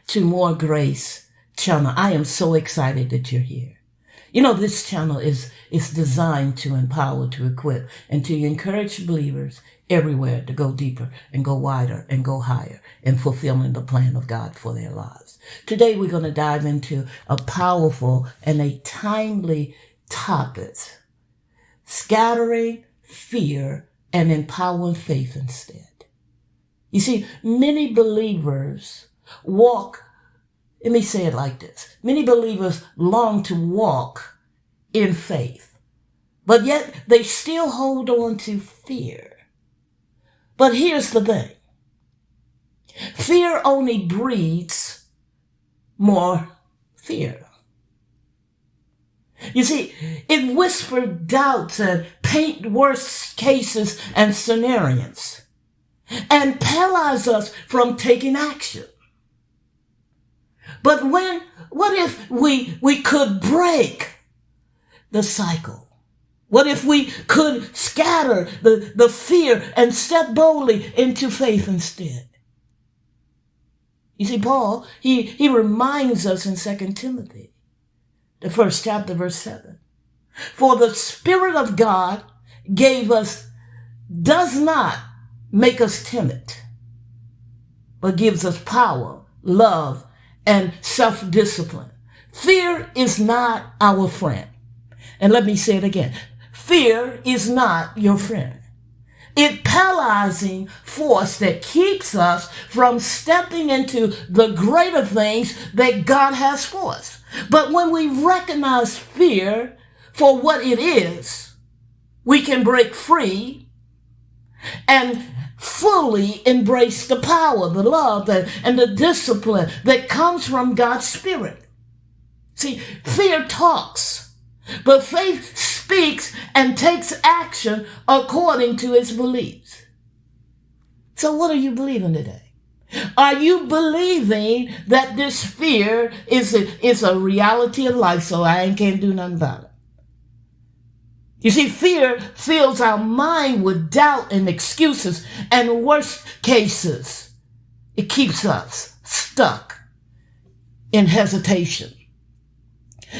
to More Grace channel. I am so excited that you're here. You know, this channel is designed to empower, to equip, and to encourage believers everywhere to go deeper and go wider and go higher in fulfilling the plan of God for their lives. Today, we're going to dive into a powerful and a timely topic: scattering fear and empowering faith instead. You see, many believers walk, let me say it like this. Many believers long to walk in faith, but yet they still hold on to fear. But here's the thing. Fear only breeds more fear. You see, it whispers doubts and paints worst cases and scenarios and paralyzes us from taking action. But what if we could break the cycle? What if we could scatter the fear and step boldly into faith instead? You see, Paul, he reminds us in 2 Timothy, the 1st chapter, verse 7. For the Spirit of God does not make us timid, but gives us power, love, and self-discipline. Fear is not our friend. And let me say it again. Fear is not your friend. It's paralyzing force that keeps us from stepping into the greater things that God has for us. But when we recognize fear for what it is, we can break free and fully embrace the power, the love, and the discipline that comes from God's Spirit. See, fear talks, but faith speaks and takes action according to its beliefs. So what are you believing today? Are you believing that this fear is a reality of life, so I can't do nothing about it? You see, fear fills our mind with doubt and excuses, and worst cases, it keeps us stuck in hesitation.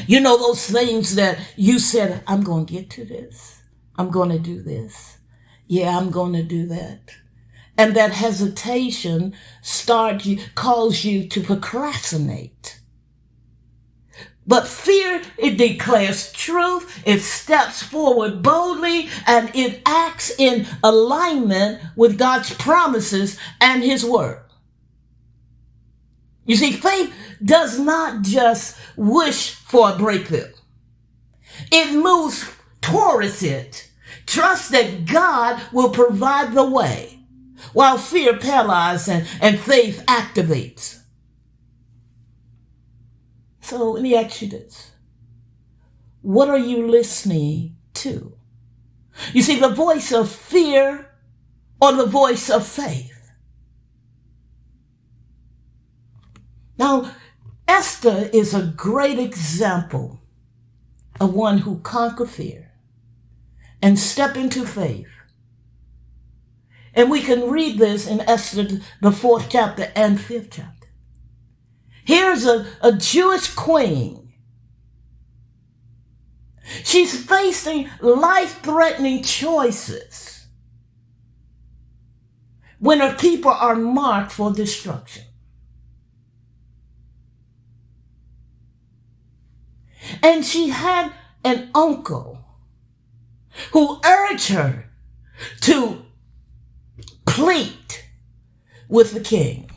You know, those things that you said, I'm going to get to this. I'm going to do this. Yeah, I'm going to do that. And that hesitation calls you to procrastinate. But fear, it declares truth, it steps forward boldly, and it acts in alignment with God's promises and His word. You see, faith does not just wish for a breakthrough. It moves towards it. Trust that God will provide the way, while fear paralyzes and faith activates. So let me ask you this. What are you listening to? You see, the voice of fear or the voice of faith? Now, Esther is a great example of one who conquered fear and stepped into faith. And we can read this in Esther, the 4th chapter and 5th chapter. Here's a Jewish queen. She's facing life-threatening choices when her people are marked for destruction. And she had an uncle who urged her to plead with the king,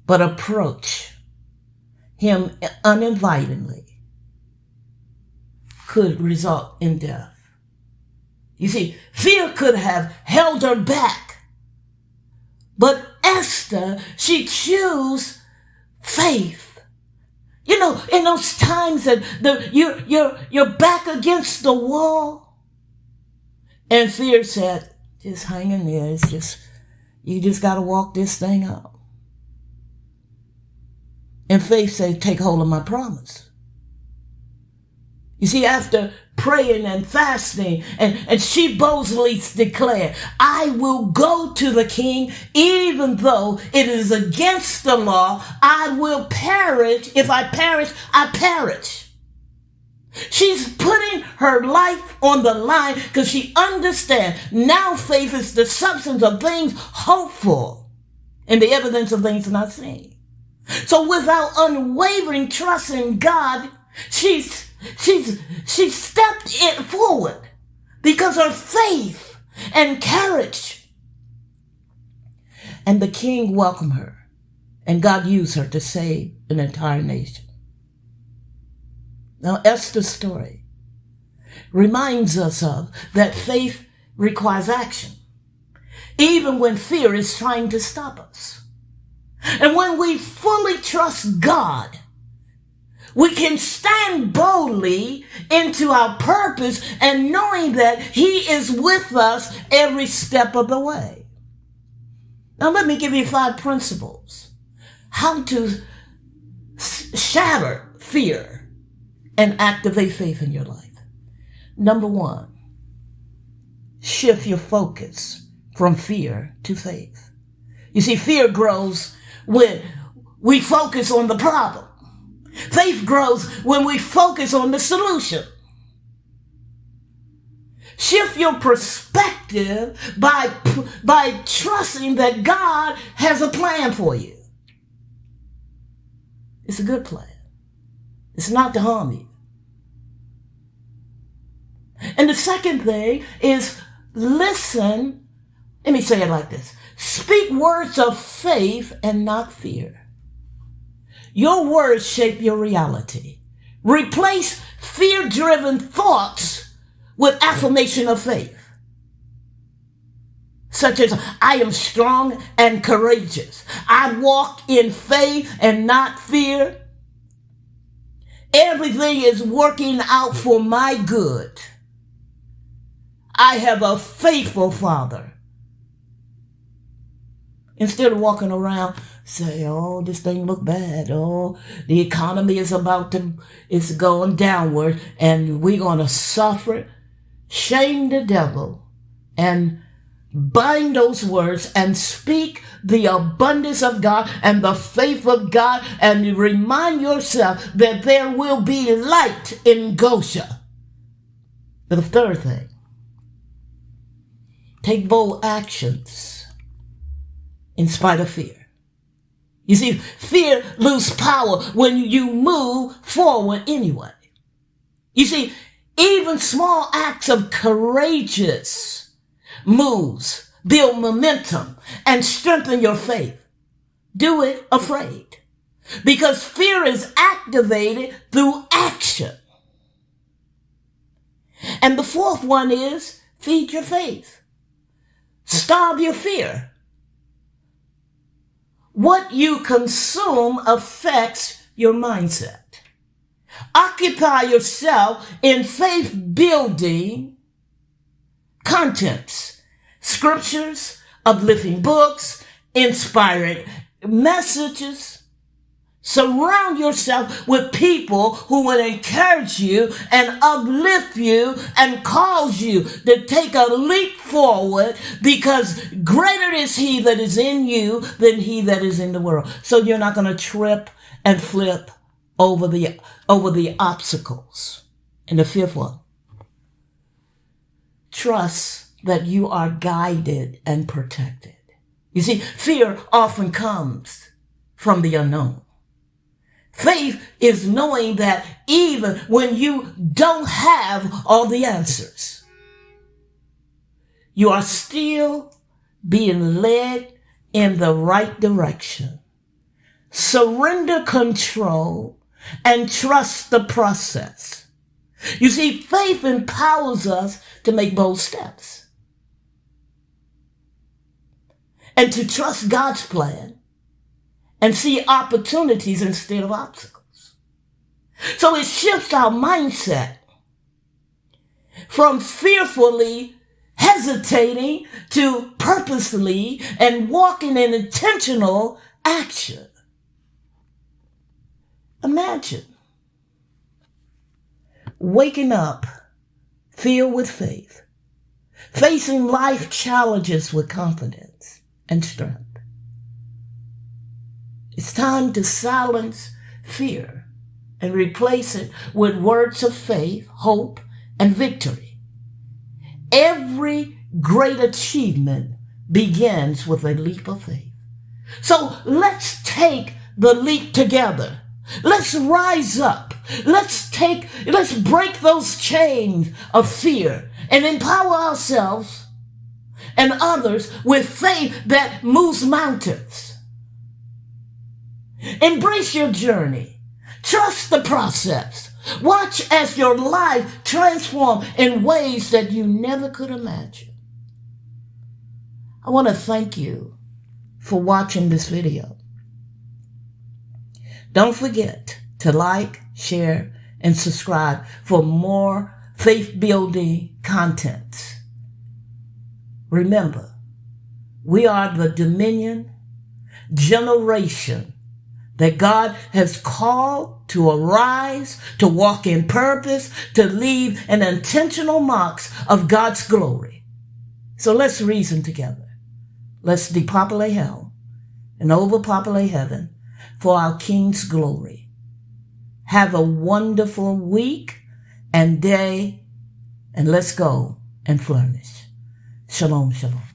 but approach him uninvitingly could result in death. You see, fear could have held her back, but Esther, she chose faith. You know, in those times that you're back against the wall, and fear said, just hang in there. You just got to walk this thing out. And faith said, take hold of my promise. You see, after praying and fasting, and she boldly declared, I will go to the king, even though it is against the law. I will perish. If I perish, I perish. She's putting her life on the line because she understands now faith is the substance of things hoped for and the evidence of things not seen. So without unwavering trust in God, she stepped it forward because of faith and courage. And the king welcomed her, and God used her to save an entire nation. Now, Esther's story reminds us of that faith requires action, even when fear is trying to stop us. And when we fully trust God, we can stand boldly into our purpose and knowing that He is with us every step of the way. Now, let me give you 5 principles how to shatter fear and activate faith in your life. Number 1, shift your focus from fear to faith. You see, fear grows when we focus on the problem. Faith grows when we focus on the solution. Shift your perspective by trusting that God has a plan for you. It's a good plan. It's not to harm you. And the second thing is listen. Let me say it like this. Speak words of faith and not fear. Your words shape your reality. Replace fear-driven thoughts with affirmation of faith, such as, I am strong and courageous. I walk in faith and not fear. Everything is working out for my good. I have a faithful Father. Instead of walking around say, oh, this thing look bad. Oh, the economy is it's going downward and we're going to suffer. Shame the devil and bind those words and speak the abundance of God and the faith of God, and remind yourself that there will be light in Goshen. The third thing, take bold actions in spite of fear. You see, fear loses power when you move forward anyway. You see, even small acts of courageous moves build momentum and strengthen your faith. Do it afraid, because fear is activated through action. And the fourth one is feed your faith. Starve your fear. What you consume affects your mindset. Occupy yourself in faith-building contents, scriptures, uplifting books, inspiring messages. Surround yourself with people who will encourage you and uplift you and cause you to take a leap forward, because greater is He that is in you than he that is in the world. So you're not going to trip and flip over the obstacles. And the fifth one, trust that you are guided and protected. You see, fear often comes from the unknown. Faith is knowing that even when you don't have all the answers, you are still being led in the right direction. Surrender control and trust the process. You see, faith empowers us to make bold steps and to trust God's plan and see opportunities instead of obstacles. So it shifts our mindset from fearfully hesitating to purposely and walking in intentional action. Imagine waking up filled with faith, facing life challenges with confidence and strength. It's time to silence fear and replace it with words of faith, hope, and victory. Every great achievement begins with a leap of faith. So let's take the leap together. Let's rise up. Let's break those chains of fear and empower ourselves and others with faith that moves mountains. Embrace your journey. Trust the process. Watch as your life transforms in ways that you never could imagine. I want to thank you for watching this video. Don't forget to like, share, and subscribe for more faith-building content. Remember, we are the dominion generation that God has called to arise, to walk in purpose, to leave an intentional marks of God's glory. So let's reason together. Let's depopulate hell and overpopulate heaven for our King's glory. Have a wonderful week and day, and let's go and flourish. Shalom, shalom.